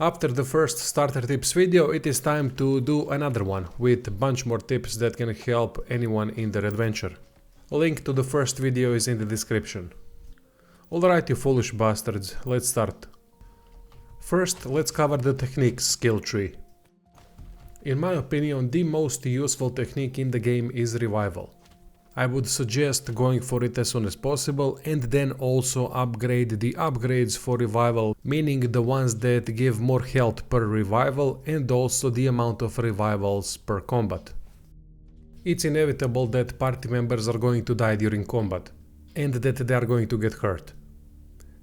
After the first starter tips video, it is time to do another one with a bunch more tips that can help anyone in their adventure. Link to the first video is in the description. Alright, you foolish bastards, let's start. First, let's cover the techniques skill tree. In my opinion, the most useful technique in the game is revival. I would suggest going for it as soon as possible and then also upgrade the upgrades for revival, meaning the ones that give more health per revival and also the amount of revivals per combat. It's inevitable that party members are going to die during combat and that they are going to get hurt.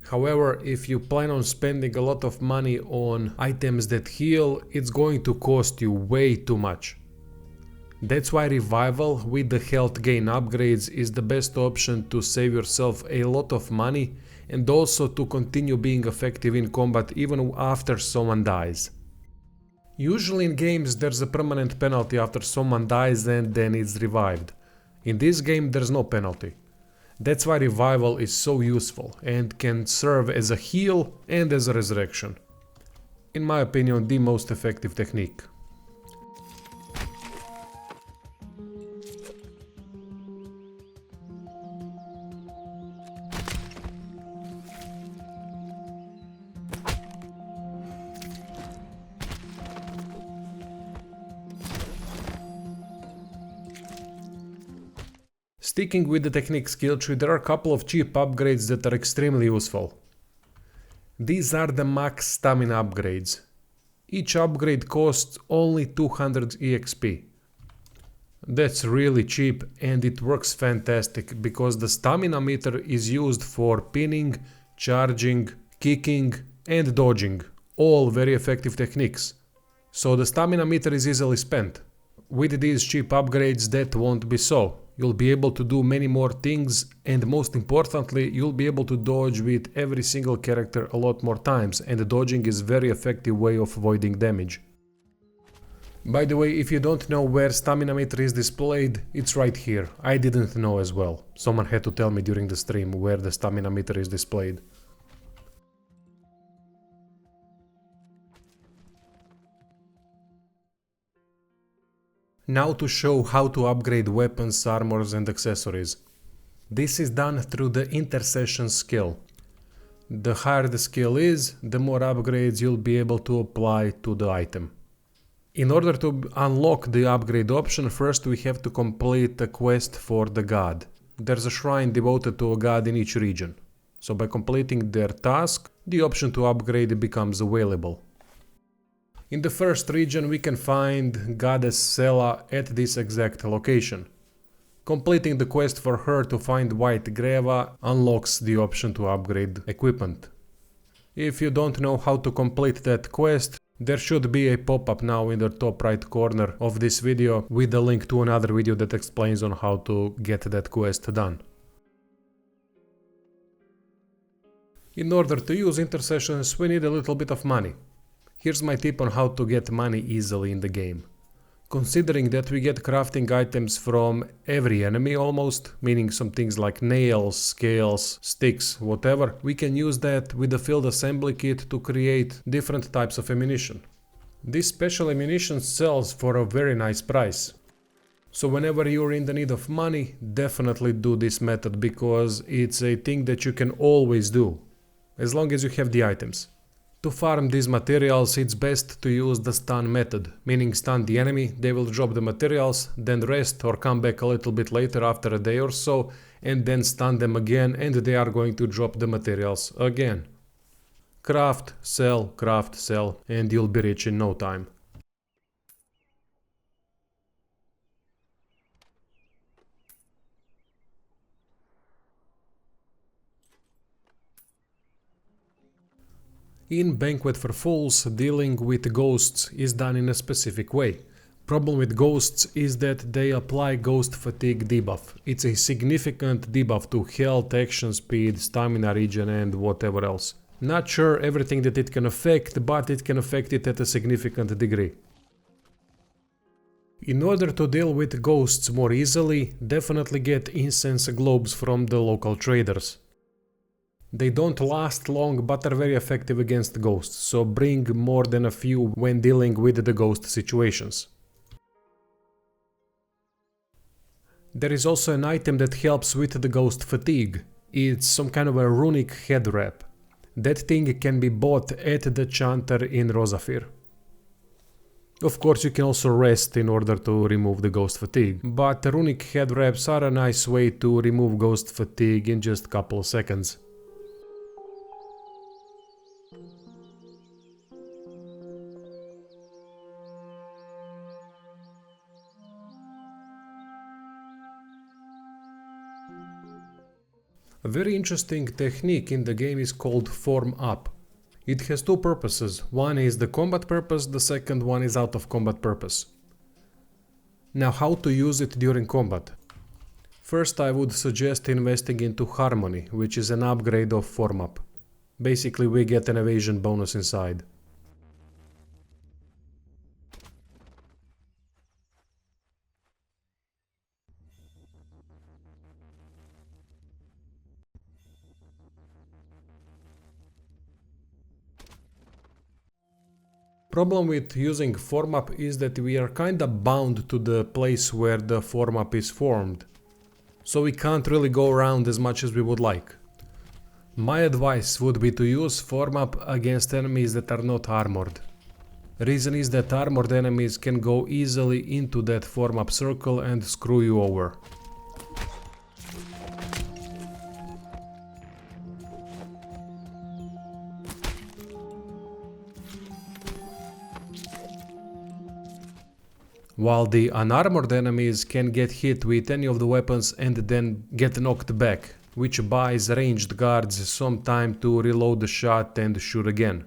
However, if you plan on spending a lot of money on items that heal, it's going to cost you way too much. That's why revival with the health gain upgrades is the best option to save yourself a lot of money and also to continue being effective in combat even after someone dies. Usually in games there's a permanent penalty after someone dies and then it's revived. In this game there's no penalty. That's why revival is so useful and can serve as a heal and as a resurrection. In my opinion, the most effective technique. Sticking with the technique skill tree, there are a couple of cheap upgrades that are extremely useful. These are the max stamina upgrades. Each upgrade costs only 200 EXP. That's really cheap and it works fantastic because the stamina meter is used for pinning, charging, kicking and dodging, all very effective techniques. So the stamina meter is easily spent. With these cheap upgrades that won't be so. You'll be able to do many more things and most importantly, you'll be able to dodge with every single character a lot more times, and dodging is a very effective way of avoiding damage. By the way, if you don't know where stamina meter is displayed, it's right here. I didn't know as well. Someone had to tell me during the stream where the stamina meter is displayed. Now to show how to upgrade weapons, armors and accessories. This is done through the intercession skill. The higher the skill is, the more upgrades you'll be able to apply to the item. In order to unlock the upgrade option, first we have to complete a quest for the god. There's a shrine devoted to a god in each region. So by completing their task, the option to upgrade becomes available. In the first region we can find Goddess Sela at this exact location. Completing the quest for her to find White Greva unlocks the option to upgrade equipment. If you don't know how to complete that quest, there should be a pop-up now in the top right corner of this video with a link to another video that explains on how to get that quest done. In order to use intercessions we need a little bit of money. Here's my tip on how to get money easily in the game. Considering that we get crafting items from every enemy almost, meaning some things like nails, scales, sticks, whatever, we can use that with the field assembly kit to create different types of ammunition. This special ammunition sells for a very nice price. So whenever you're in the need of money, definitely do this method because it's a thing that you can always do, as long as you have the items. To farm these materials, it's best to use the stun method, meaning stun the enemy, they will drop the materials, then rest or come back a little bit later after a day or so, and then stun them again and they are going to drop the materials again. Craft, sell, and you'll be rich in no time. In Banquet for Fools, dealing with ghosts is done in a specific way. Problem with ghosts is that they apply ghost fatigue debuff. It's a significant debuff to health, action speed, stamina regen and whatever else. Not sure everything that it can affect, but it can affect it at a significant degree. In order to deal with ghosts more easily, definitely get incense globes from the local traders. They don't last long but are very effective against ghosts, so bring more than a few when dealing with the ghost situations. There is also an item that helps with the ghost fatigue. It's some kind of a runic head wrap. That thing can be bought at the chanter in Rosafir. Of course, you can also rest in order to remove the ghost fatigue, but runic head wraps are a nice way to remove ghost fatigue in just a couple of seconds. A very interesting technique in the game is called form up. It has two purposes. One is the combat purpose, the second one is out of combat purpose. Now, how to use it during combat? First, I would suggest investing into Harmony, which is an upgrade of form up. Basically, we get an evasion bonus inside. Problem with using form up is that we are kinda bound to the place where the form up is formed, so we can't really go around as much as we would like. My advice would be to use form up against enemies that are not armored. Reason is that armored enemies can go easily into that form up circle and screw you over. While the unarmored enemies can get hit with any of the weapons and then get knocked back, which buys ranged guards some time to reload the shot and shoot again.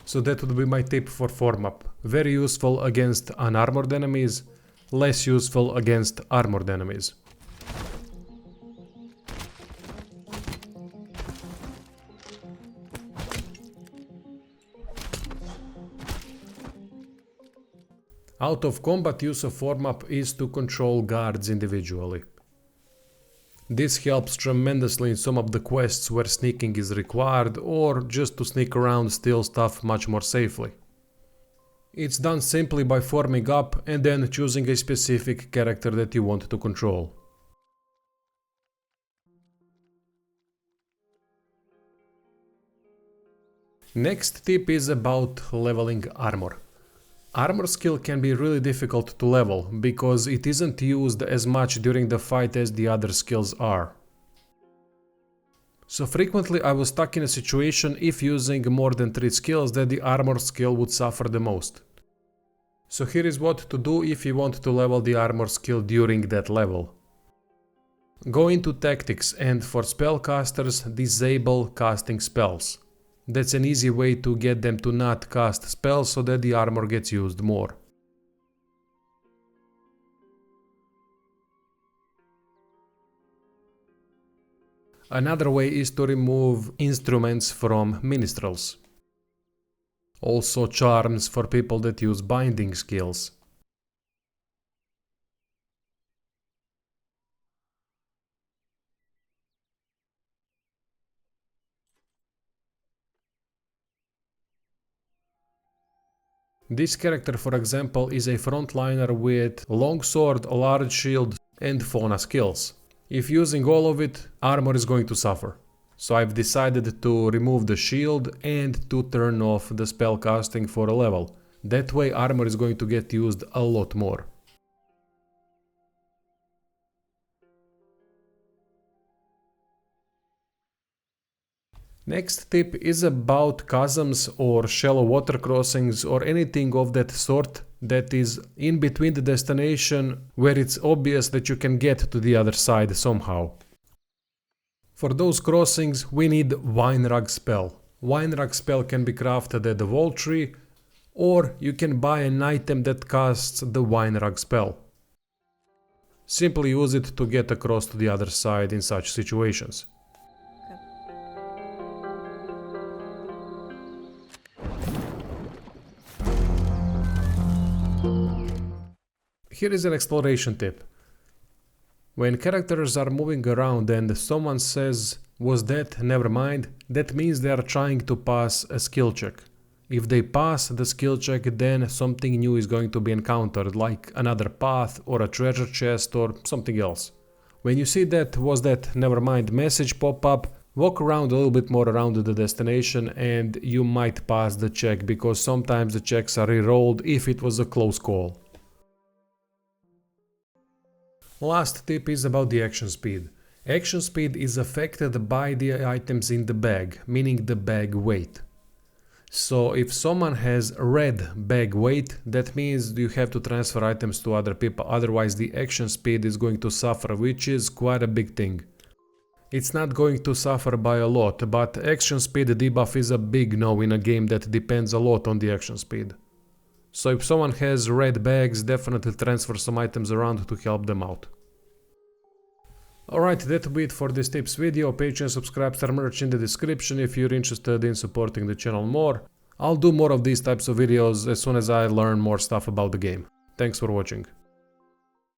So that would be my tip for form up. Very useful against unarmored enemies, less useful against armored enemies. Out of combat use of form up is to control guards individually. This helps tremendously in some of the quests where sneaking is required, or just to sneak around, steal stuff much more safely. It's done simply by forming up and then choosing a specific character that you want to control. Next tip is about leveling armor. Armor skill can be really difficult to level, because it isn't used as much during the fight as the other skills are. So frequently I was stuck in a situation, if using more than 3 skills, that the armor skill would suffer the most. So here is what to do if you want to level the armor skill during that level. Go into tactics and for spellcasters, disable casting spells. That's an easy way to get them to not cast spells so that the armor gets used more. Another way is to remove instruments from minstrels. Also charms for people that use binding skills. This character, for example, is a frontliner with longsword, large shield and fauna skills. If using all of it, armor is going to suffer. So I've decided to remove the shield and to turn off the spell casting for a level. That way armor is going to get used a lot more. Next tip is about chasms or shallow water crossings or anything of that sort that is in between the destination where it's obvious that you can get to the other side somehow. For those crossings we need Wine Rug spell. Wine Rug spell can be crafted at the Wall Tree, or you can buy an item that casts the Wine Rug spell. Simply use it to get across to the other side in such situations. Here is an exploration tip. When characters are moving around and someone says, "Was that Nevermind?" that means they are trying to pass a skill check. If they pass the skill check, then something new is going to be encountered, like another path or a treasure chest or something else. When you see that "Was that Nevermind" message pop up, walk around a little bit more around the destination and you might pass the check, because sometimes the checks are re-rolled if it was a close call. Last tip is about the action speed. Action speed is affected by the items in the bag, meaning the bag weight. So if someone has red bag weight, that means you have to transfer items to other people, otherwise the action speed is going to suffer, which is quite a big thing. It's not going to suffer by a lot, but action speed debuff is a big no in a game that depends a lot on the action speed. So if someone has red bags, definitely transfer some items around to help them out. Alright, that will be it for this tips video. Patreon, subscribe, star merch in the description if you're interested in supporting the channel more. I'll do more of these types of videos as soon as I learn more stuff about the game. Thanks for watching.